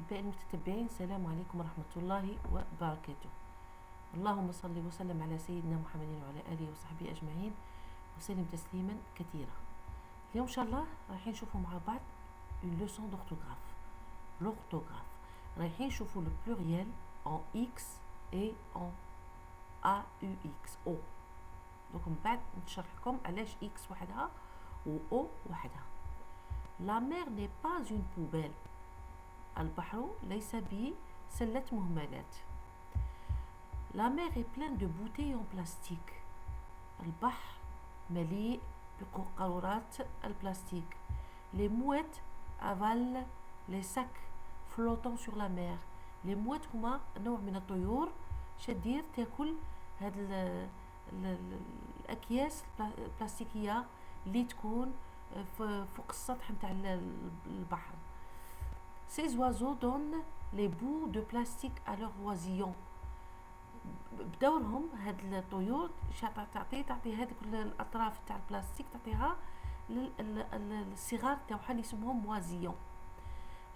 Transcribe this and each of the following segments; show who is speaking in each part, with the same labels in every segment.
Speaker 1: أحبائي المتتبعين، السلام عليكم ورحمة الله وبركاته. اللهم صل وسلم على سيدنا محمد وعلى آله وصحبه أجمعين وسلم تسليما كثيرا. اليوم إن شاء الله رايحين نشوفوا مع بعض une leçon d'orthographe. L'orthographe. رايحين نشوفوا le pluriel en X et en AUX. O. donc من بعد نشرح لكم علاش X وحدها و O وحدها. La mer n'est pas une poubelle. البحر ليس بسلة مهملات. La mer est pleine de bouteilles en plastique. البحر مليء بقارورات البلاستيك. Les mouettes avalent les sacs flottant sur la mer. Les mouettes هما نوع من الطيور شدير تاكل هاد الأكياس البلاستيكية اللي تكون فوق السطح نتاع البحر. Ces oiseaux donnent les bouts de plastique à leurs oisillons. بدورهم هاد الطيور تعطي هذيك الأطراف تاع البلاستيك تعطيها للصغار تاعها اللي يسموهم oisillons.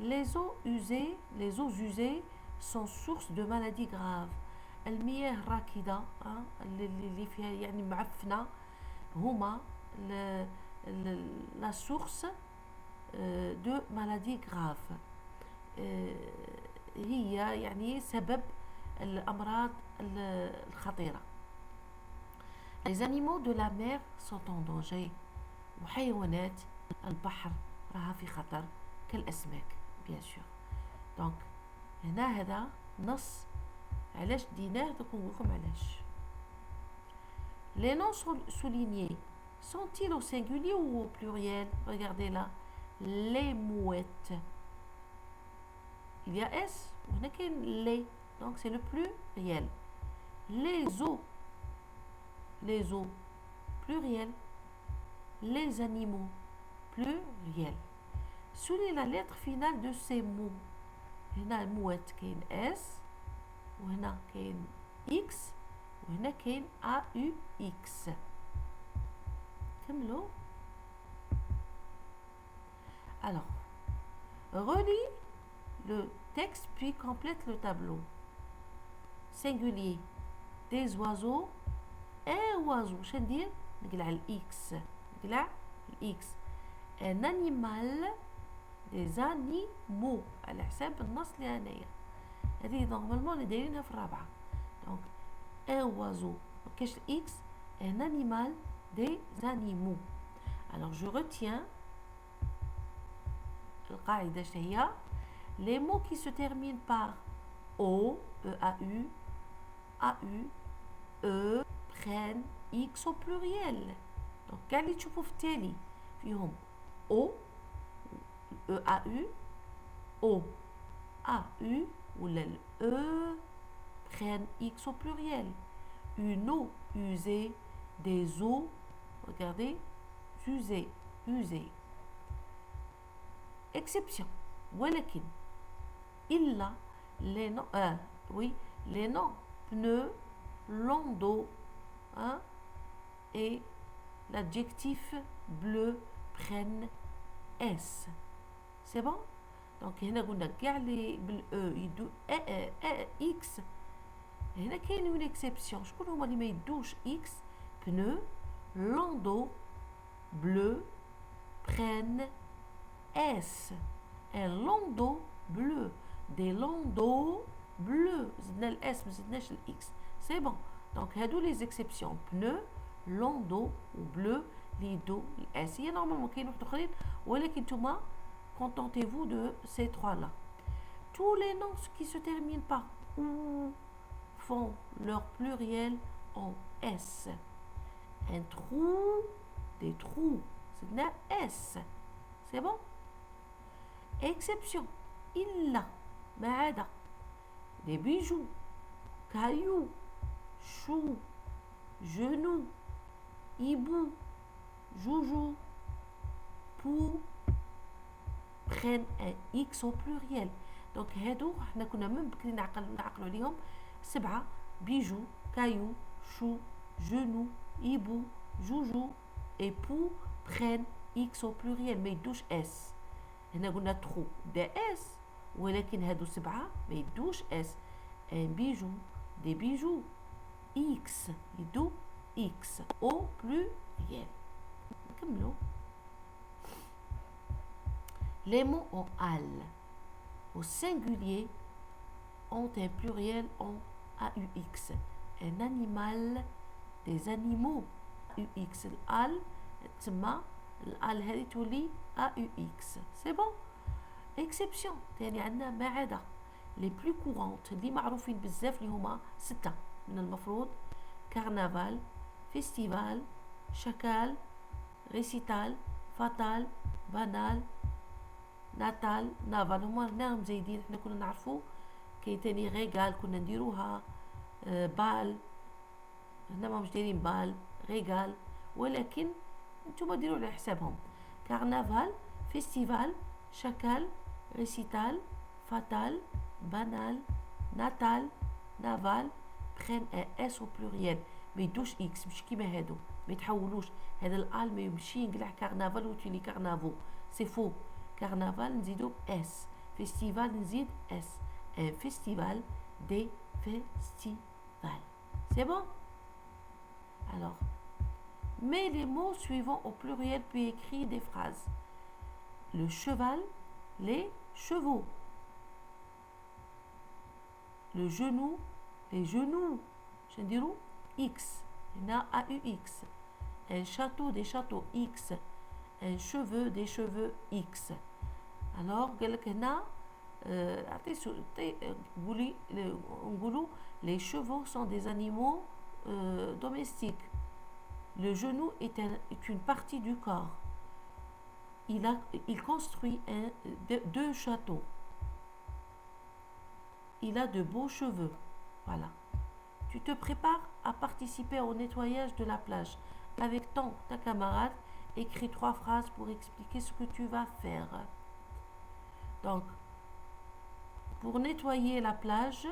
Speaker 1: Les eaux usées sont source de maladies graves. المياه الراكدة اللي فيها يعني معفنة هما la source de maladies graves. هي يعني سبب الأمراض الخطيرة. Les animaux de la mer sont en danger. وحيوانات البحر راها في خطر كالأسماك bien sûr. donc هنا هذا نص علاش ديناه دوك نقول لكم علاش. Les noms soulignés sont-ils au singulier ou au pluriel? Regardez là. Les mouettes. Il y a S, on a qu'un les, donc c'est le pluriel. Les eaux, pluriel. Les animaux, pluriel. Soulignez la lettre finale de ces mots. هنا الموت كاين S وهنا كاين X وهنا كاين AUX. كملوا. Alors, relis le texte puis complète le tableau. Singulier, des oiseaux, un oiseau. Je veux dire, نقلع الإكس. نقلع الإكس. Un animal, des animaux. على حساب النص اللي هنايا. هذه نورمالمون اللي دايرينها في الرابعة. donc un oiseau. كاش الإكس. un animal, des animaux. alors je retiens القاعدة هي les mots qui se terminent par O, E-A-U, A-U, E prennent X au pluriel. donc كاع اللي تشوفوا في التالي فيهم O, E-A-U, O, A-U ولا E prennent X au pluriel. Une eau usée, des eaux, regardez, usées. Exception. ولكن إلا les noms les noms pneu, landau et l'adjectif bleu prennent S. c'est bon. donc هنا قلنا كاع اللي بالأو يدو X. هنا كاين une exception. شكون هما اللي ما يدوش X؟ pneu, landau, bleu prennent S. un landau bleu. des landaux bleus. زدنا الاس ما زدناش الاكس. سي بون. دونك هادو لي زيكسيبسيون بنو landau و bleu اللي يدو الاس. هي نورمالمون كاين واحد اخرين ولكن نتوما contentez-vous de ces trois là. tous les noms qui se terminent par ou font leur pluriel en S. un trou, des trous. زدنا S. c'est bon. exception. إلا ما عدا des bijoux, cailloux, choux, genoux, hibou, joujou, pou prennent un X au pluriel. donc هادو احنا كنا من بكري نعقلوا عليهم 7 bijoux, cailloux, choux, genoux, hibou, joujou et pou prennent X au pluriel ما يدوش S. هنا قلنا trou des S ولكن هادو 7 ما يدوش اس. ان بيجو، دي بيجو. اكس يدو اكس او بلوريال. نكملو. Les mots en al au singulier ont un pluriel en AUX. Un animal, des animaux. AUX. الال تسمى الال هذه تولي AUX. C'est bon. Exception تاني عندنا ما عدا. Les plus courantes اللي معروفين بزاف اللي هما 6 من المفروض. كارنفال، فيستيفال، شكال، ريسيتال، فاتال، بانال، ناتال، نافال. هما ناهم زايدين احنا كنا نعرفو. كاين تاني ريغال كنا نديروها. بال هنا ما مش دايرين بال، ريغال، ولكن نتوما ديروا على حسابهم. كارنفال، فيستيفال، شكال، ريسيتال، فاتال، بانال، ناتال، نافال. برين اس او بلوريال. ما يدوش اكس مش كيما هادو، ما يتحولوش. هذا الال ما يمشي ينقلع كارنفال وتولي كارنافو، سي فو. كارنفال نزيدو اس، فيستيفال نزيد اس. ان فيستيفال، دي فيستيفال. C'est bon? Alors, mets les mots suivants au pluriel puis écris des phrases. Le cheval, les chevaux. Le genou, les genoux. Je dirais X. Il y a AUX. Un château, des châteaux X. Un cheveu, des cheveux X. Alors, les chevaux sont des animaux domestiques. Le genou est une partie du corps. Il construit deux châteaux. Il a de beaux cheveux. Voilà. Tu te prépares à participer au nettoyage de la plage. Avec ta camarade, écris 3 phrases pour expliquer ce que tu vas faire. Donc, pour nettoyer la plage,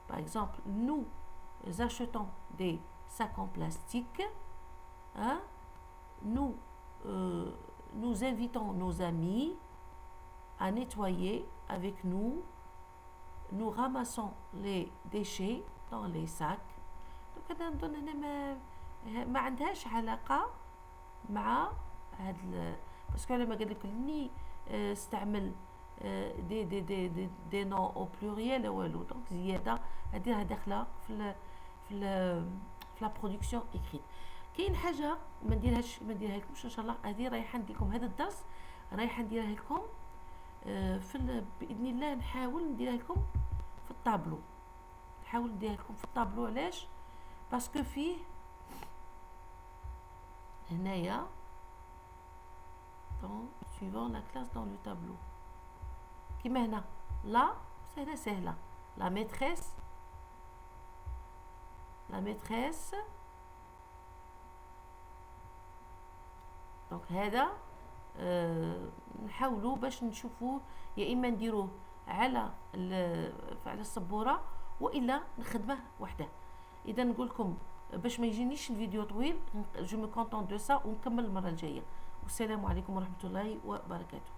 Speaker 1: par exemple, nous achetons des sacs en plastique. Hein? Nous invitons nos amis à nettoyer avec nous. Nous ramassons les déchets dans les sacs. Donc هذا نظن هنا ما عندهاش علاقة مع هاد باسكو لما قال لك اني استعمل دي نو او بلوريال والو. دونك زيادة هذه داخلة في لا برودكسيون اكريت. كاين حاجة ما نديرها لكمش ان شاء الله. هذه رايحة ندير لكم هذا الدرس، رايحة نديرها لكم باذن الله. نحاول نديرها لكم في الطابلو. علاش؟ باسكو فيه هنايا dans suivant la classe dans le tableau. كيما هنا لا سهلة. la maîtresse. دونك هذا نحاولوا باش نشوفوه يا اما نديروه على السبوره والا نخدمه وحده. اذا نقول لكم باش ما يجينيش الفيديو طويل، جو مي كونطون دو سا ونكمل المره الجايه. والسلام عليكم ورحمه الله وبركاته.